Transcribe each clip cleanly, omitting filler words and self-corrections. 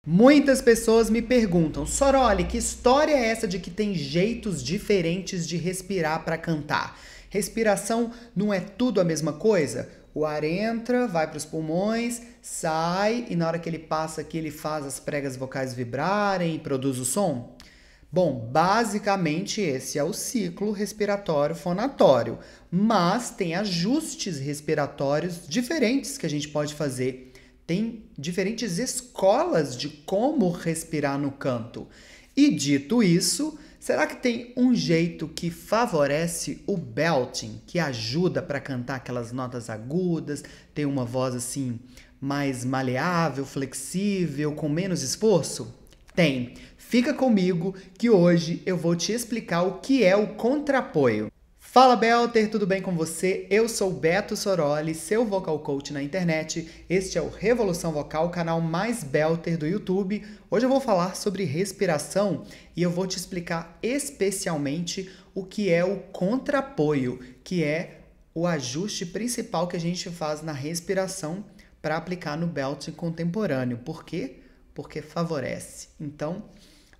Muitas pessoas me perguntam, Soroli, que história é essa de que tem jeitos diferentes de respirar para cantar? Respiração não é tudo a mesma coisa? O ar entra, vai para os pulmões, sai e na hora que ele passa aqui ele faz as pregas vocais vibrarem e produz o som? Bom, basicamente esse é o ciclo respiratório fonatório, mas tem ajustes respiratórios diferentes que a gente pode fazer. Tem diferentes escolas de como respirar no canto. E dito isso, será que tem um jeito que favorece o belting, que ajuda para cantar aquelas notas agudas, ter uma voz assim mais maleável, flexível, com menos esforço? Tem. Fica comigo que hoje eu vou te explicar o que é o contrapoio. Fala Belter, tudo bem com você? Eu sou Beto Soroli, seu vocal coach na internet. Este é o Revolução Vocal, o canal mais Belter do YouTube. Hoje eu vou falar sobre respiração e eu vou te explicar especialmente o que é o contrapoio, que é o ajuste principal que a gente faz na respiração para aplicar no belting contemporâneo. Por quê? Porque favorece. Então,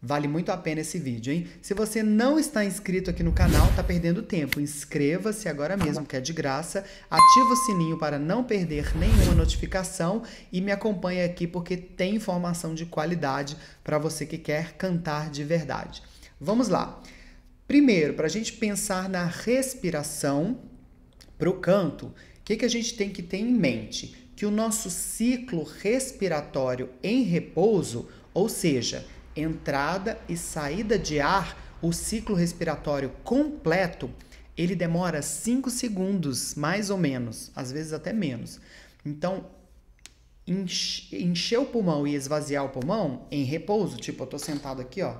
vale muito a pena esse vídeo, hein? Se você não está inscrito aqui no canal, tá perdendo tempo. Inscreva-se agora mesmo, que é de graça. Ativa o sininho para não perder nenhuma notificação e me acompanhe aqui porque tem informação de qualidade para você que quer cantar de verdade. Vamos lá. Primeiro, para a gente pensar na respiração para o canto, o que a gente tem que ter em mente? Que o nosso ciclo respiratório em repouso, ou seja, entrada e saída de ar, o ciclo respiratório completo, ele demora 5 segundos, mais ou menos, às vezes até menos. Então, encher o pulmão e esvaziar o pulmão em repouso, tipo, eu tô sentado aqui, ó.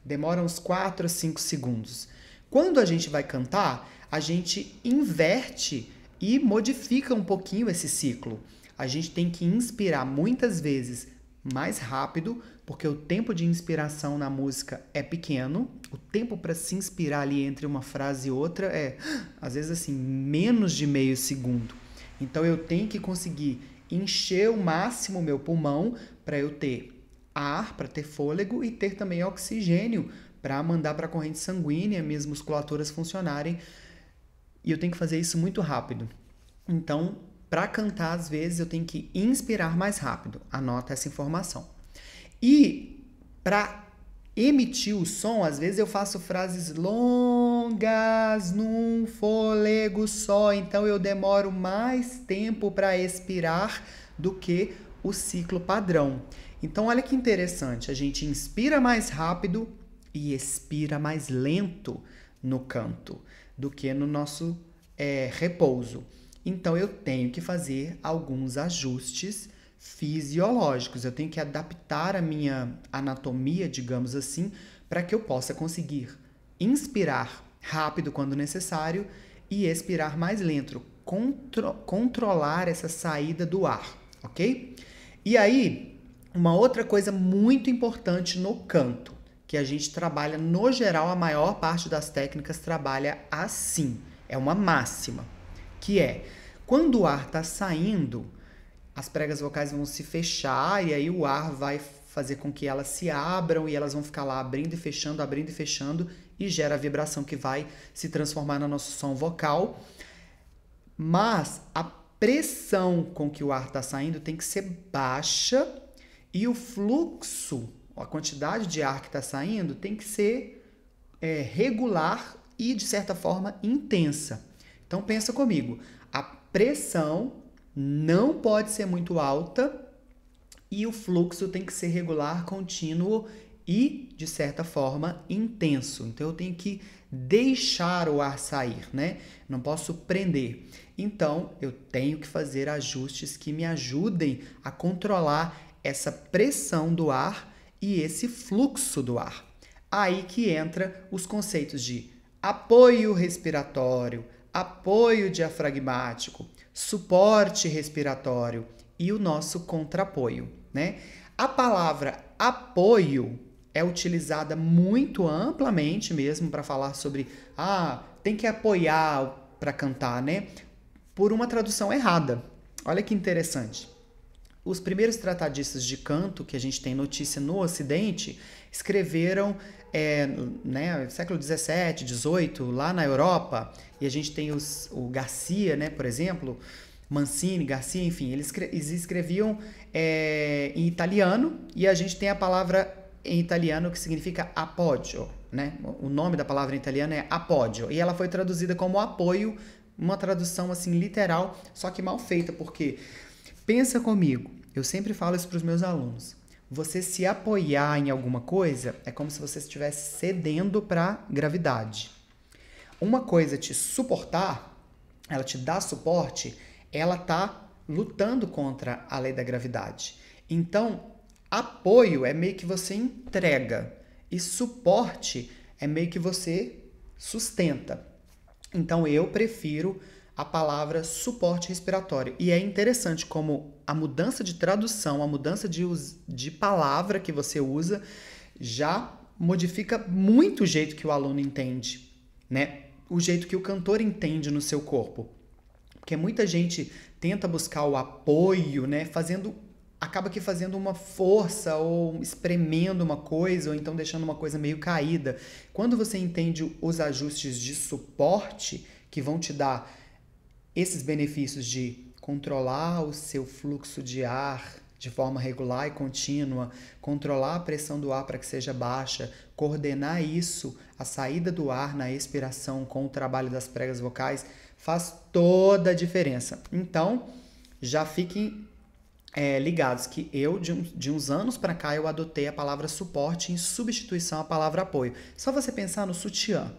Demora uns 4 a 5 segundos. Quando a gente vai cantar, a gente inverte e modifica um pouquinho esse ciclo. A gente tem que inspirar muitas vezes mais rápido, porque o tempo de inspiração na música é pequeno. O tempo para se inspirar ali entre uma frase e outra é, às vezes assim, menos de meio segundo. Então eu tenho que conseguir encher o máximo o meu pulmão para eu ter ar, para ter fôlego e ter também oxigênio para mandar para a corrente sanguínea, minhas musculaturas funcionarem. E eu tenho que fazer isso muito rápido. Então, para cantar, às vezes, eu tenho que inspirar mais rápido. Anota essa informação. E para emitir o som, às vezes eu faço frases longas num fôlego só. Então, eu demoro mais tempo para expirar do que o ciclo padrão. Então, olha que interessante. A gente inspira mais rápido e expira mais lento no canto do que no nosso repouso. Então, eu tenho que fazer alguns ajustes fisiológicos. Eu tenho que adaptar a minha anatomia, digamos assim, para que eu possa conseguir inspirar rápido quando necessário e expirar mais lento. Controlar essa saída do ar, ok? E aí, uma outra coisa muito importante no canto, que a gente trabalha, no geral, a maior parte das técnicas trabalha assim. É uma máxima, que é, quando o ar está saindo, as pregas vocais vão se fechar e aí o ar vai fazer com que elas se abram e elas vão ficar lá abrindo e fechando e gera a vibração que vai se transformar no nosso som vocal. Mas a pressão com que o ar está saindo tem que ser baixa e o fluxo, a quantidade de ar que está saindo tem que ser regular e, de certa forma, intensa. Então, pensa comigo. A pressão não pode ser muito alta e o fluxo tem que ser regular, contínuo e, de certa forma, intenso. Então, eu tenho que deixar o ar sair, né? Não posso prender. Então, eu tenho que fazer ajustes que me ajudem a controlar essa pressão do ar e esse fluxo do ar. Aí que entra os conceitos de apoio respiratório, apoio diafragmático, suporte respiratório e o nosso contrapoio, né? A palavra apoio é utilizada muito amplamente mesmo para falar sobre tem que apoiar para cantar, né? Por uma tradução errada. Olha que interessante. Os primeiros tratadistas de canto que a gente tem notícia no Ocidente escreveram né, século 17, 18, lá na Europa, e a gente tem o Garcia, né, por exemplo, Mancini, Garcia, enfim, eles escreviam em italiano, e a gente tem a palavra em italiano que significa appoggio, né? O nome da palavra em italiano é appoggio, e ela foi traduzida como apoio, uma tradução assim literal, só que mal feita, porque pensa comigo, eu sempre falo isso para os meus alunos. Você se apoiar em alguma coisa é como se você estivesse cedendo para a gravidade. Uma coisa te suportar, ela te dá suporte, ela tá lutando contra a lei da gravidade. Então, apoio é meio que você entrega e suporte é meio que você sustenta. Então, eu prefiro a palavra suporte respiratório. E é interessante como a mudança de tradução, a mudança de palavra que você usa já modifica muito o jeito que o aluno entende, né? O jeito que o cantor entende no seu corpo. Porque muita gente tenta buscar o apoio, né? Acaba que fazendo uma força ou espremendo uma coisa ou então deixando uma coisa meio caída. Quando você entende os ajustes de suporte que vão te dar esses benefícios de controlar o seu fluxo de ar de forma regular e contínua, controlar a pressão do ar para que seja baixa, coordenar isso, a saída do ar na expiração com o trabalho das pregas vocais, faz toda a diferença. Então, já fiquem ligados que eu, de uns anos para cá, eu adotei a palavra suporte em substituição à palavra apoio. Só você pensar no sutiã,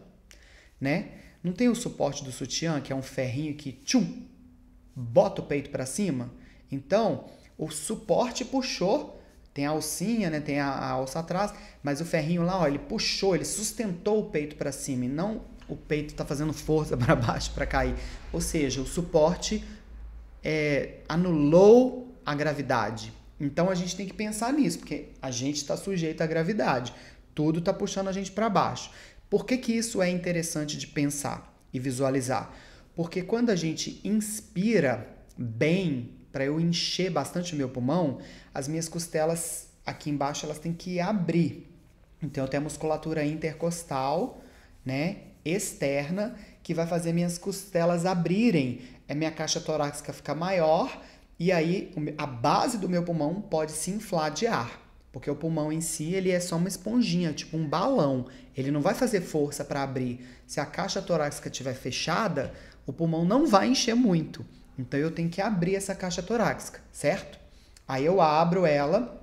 né? Não tem o suporte do sutiã, que é um ferrinho que bota o peito para cima? Então, o suporte puxou, tem a alcinha, né? Tem a alça atrás, mas o ferrinho lá, ó, ele puxou, ele sustentou o peito para cima e não o peito está fazendo força para baixo para cair. Ou seja, o suporte anulou a gravidade. Então a gente tem que pensar nisso, porque a gente está sujeito à gravidade. Tudo está puxando a gente para baixo. Por que isso é interessante de pensar e visualizar? Porque quando a gente inspira bem, para eu encher bastante o meu pulmão, as minhas costelas aqui embaixo elas têm que abrir. Então eu tenho a musculatura intercostal, né, externa, que vai fazer minhas costelas abrirem, minha caixa torácica ficar maior, e aí a base do meu pulmão pode se inflar de ar. Porque o pulmão em si, ele é só uma esponjinha, tipo um balão. Ele não vai fazer força para abrir. Se a caixa torácica estiver fechada, o pulmão não vai encher muito. Então, eu tenho que abrir essa caixa torácica, certo? Aí eu abro ela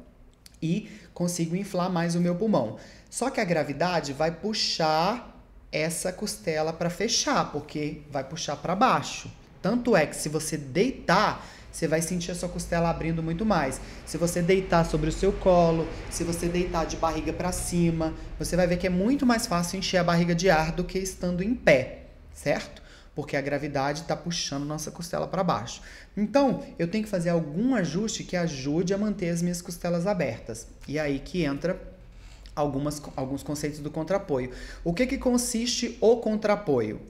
e consigo inflar mais o meu pulmão. Só que a gravidade vai puxar essa costela para fechar, porque vai puxar para baixo. Tanto é que se você deitar, você vai sentir a sua costela abrindo muito mais. Se você deitar sobre o seu colo, se você deitar de barriga para cima, você vai ver que é muito mais fácil encher a barriga de ar do que estando em pé, certo? Porque a gravidade está puxando nossa costela para baixo. Então, eu tenho que fazer algum ajuste que ajude a manter as minhas costelas abertas. E aí que entra alguns conceitos do contrapoio. O que consiste o contrapoio?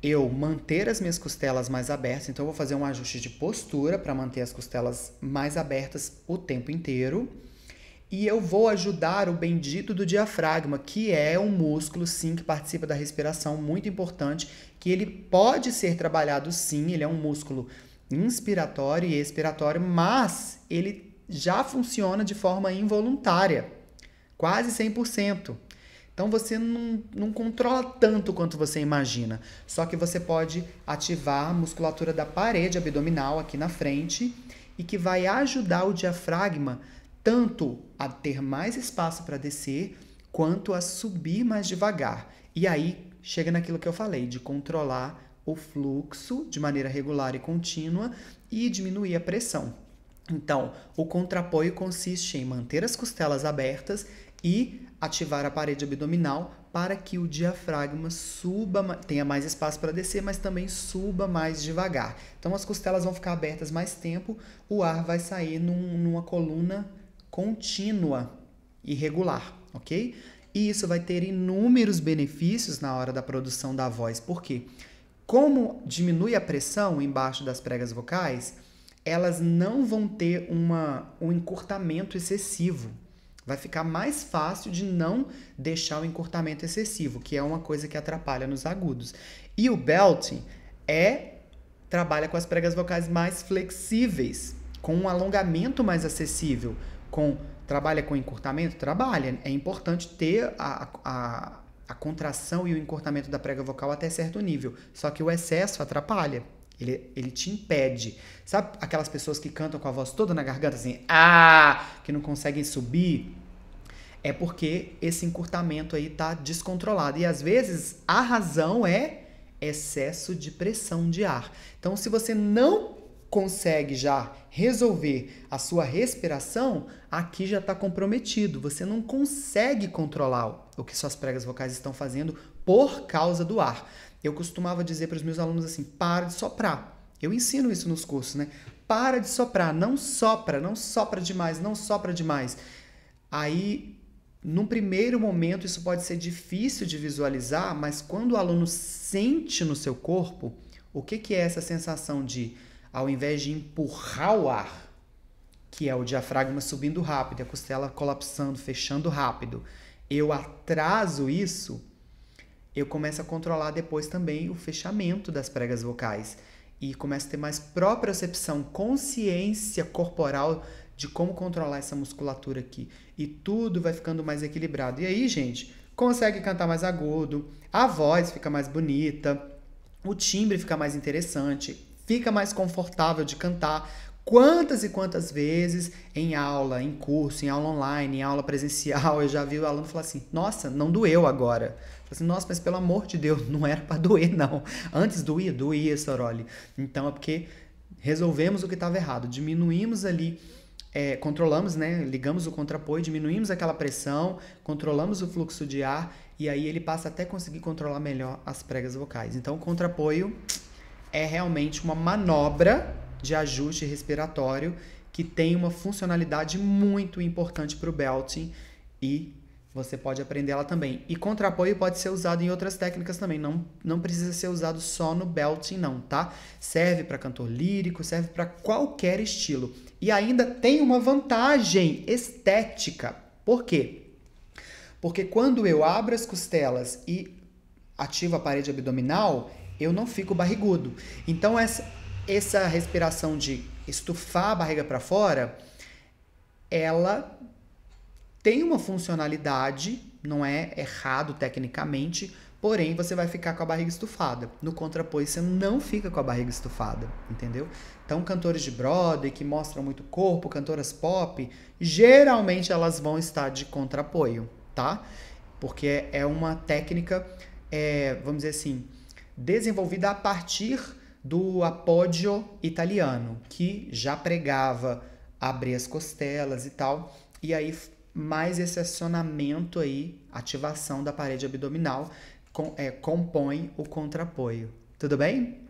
Eu manter as minhas costelas mais abertas, então eu vou fazer um ajuste de postura para manter as costelas mais abertas o tempo inteiro. E eu vou ajudar o bendito do diafragma, que é um músculo, sim, que participa da respiração, muito importante, que ele pode ser trabalhado, sim, ele é um músculo inspiratório e expiratório, mas ele já funciona de forma involuntária, quase 100%. Então você não controla tanto quanto você imagina. Só que você pode ativar a musculatura da parede abdominal aqui na frente e que vai ajudar o diafragma tanto a ter mais espaço para descer quanto a subir mais devagar. E aí chega naquilo que eu falei, de controlar o fluxo de maneira regular e contínua e diminuir a pressão. Então, o contrapoio consiste em manter as costelas abertas e ativar a parede abdominal para que o diafragma suba, tenha mais espaço para descer, mas também suba mais devagar. Então as costelas vão ficar abertas mais tempo, o ar vai sair numa coluna contínua e regular, ok? E isso vai ter inúmeros benefícios na hora da produção da voz. Por quê? Como diminui a pressão embaixo das pregas vocais, elas não vão ter um encurtamento excessivo. Vai ficar mais fácil de não deixar o encurtamento excessivo, que é uma coisa que atrapalha nos agudos. E o belting trabalha com as pregas vocais mais flexíveis, com um alongamento mais acessível. Trabalha com encurtamento? Trabalha. É importante ter a contração e o encurtamento da prega vocal até certo nível. Só que o excesso atrapalha. Ele te impede. Sabe aquelas pessoas que cantam com a voz toda na garganta, assim, que não conseguem subir? É porque esse encurtamento aí tá descontrolado. E às vezes a razão é excesso de pressão de ar. Então, se você não consegue já resolver a sua respiração, aqui já está comprometido. Você não consegue controlar o que suas pregas vocais estão fazendo por causa do ar. Eu costumava dizer para os meus alunos assim, para de soprar. Eu ensino isso nos cursos, né? Para de soprar, não sopra demais, não sopra demais. Aí, num primeiro momento, isso pode ser difícil de visualizar, mas quando o aluno sente no seu corpo, o que é essa sensação de, ao invés de empurrar o ar, que é o diafragma subindo rápido, a costela colapsando, fechando rápido, eu atraso isso, eu começo a controlar depois também o fechamento das pregas vocais e começo a ter mais propriocepção, consciência corporal de como controlar essa musculatura aqui. E tudo vai ficando mais equilibrado. E aí, gente, consegue cantar mais agudo, a voz fica mais bonita, o timbre fica mais interessante, fica mais confortável de cantar. Quantas e quantas vezes em aula, em curso, em aula online, em aula presencial, eu já vi o aluno falar assim, nossa, não doeu agora. Assim, nossa, mas pelo amor de Deus, não era para doer, não. Antes doía, Soroli. Então é porque resolvemos o que estava errado, diminuímos ali, controlamos, né? Ligamos o contrapoio, diminuímos aquela pressão, controlamos o fluxo de ar e aí ele passa até conseguir controlar melhor as pregas vocais. Então o contrapoio é realmente uma manobra de ajuste respiratório que tem uma funcionalidade muito importante para o belting e você pode aprender ela também. E contrapoio pode ser usado em outras técnicas também, não precisa ser usado só no belting não, tá? Serve para cantor lírico, serve para qualquer estilo. E ainda tem uma vantagem estética. Por quê? Porque quando eu abro as costelas e ativo a parede abdominal, eu não fico barrigudo. Então essa respiração de estufar a barriga para fora, ela tem uma funcionalidade, não é errado tecnicamente, porém você vai ficar com a barriga estufada. No contrapoio você não fica com a barriga estufada, entendeu? Então cantores de Broadway que mostram muito corpo, cantoras pop, geralmente elas vão estar de contrapoio, tá? Porque é uma técnica, vamos dizer assim, desenvolvida a partir do appoggio italiano, que já pregava abrir as costelas e tal, e aí mais esse acionamento aí, ativação da parede abdominal, compõe o contrapoio. Tudo bem?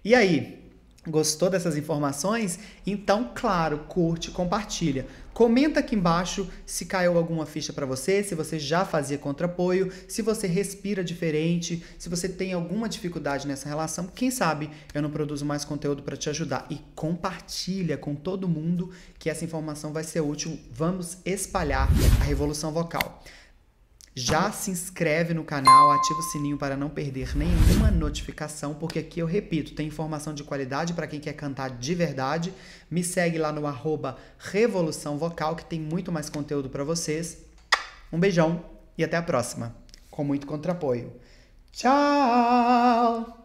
E aí, gostou dessas informações? Então, claro, curte, compartilha. Comenta aqui embaixo se caiu alguma ficha para você, se você já fazia contrapoio, se você respira diferente, se você tem alguma dificuldade nessa relação. Quem sabe eu não produzo mais conteúdo para te ajudar. E compartilha com todo mundo que essa informação vai ser útil. Vamos espalhar a revolução vocal. Já se inscreve no canal, ativa o sininho para não perder nenhuma notificação, porque aqui eu repito, tem informação de qualidade para quem quer cantar de verdade. Me segue lá no @Revolução Vocal, que tem muito mais conteúdo para vocês. Um beijão e até a próxima, com muito contrapoio. Tchau!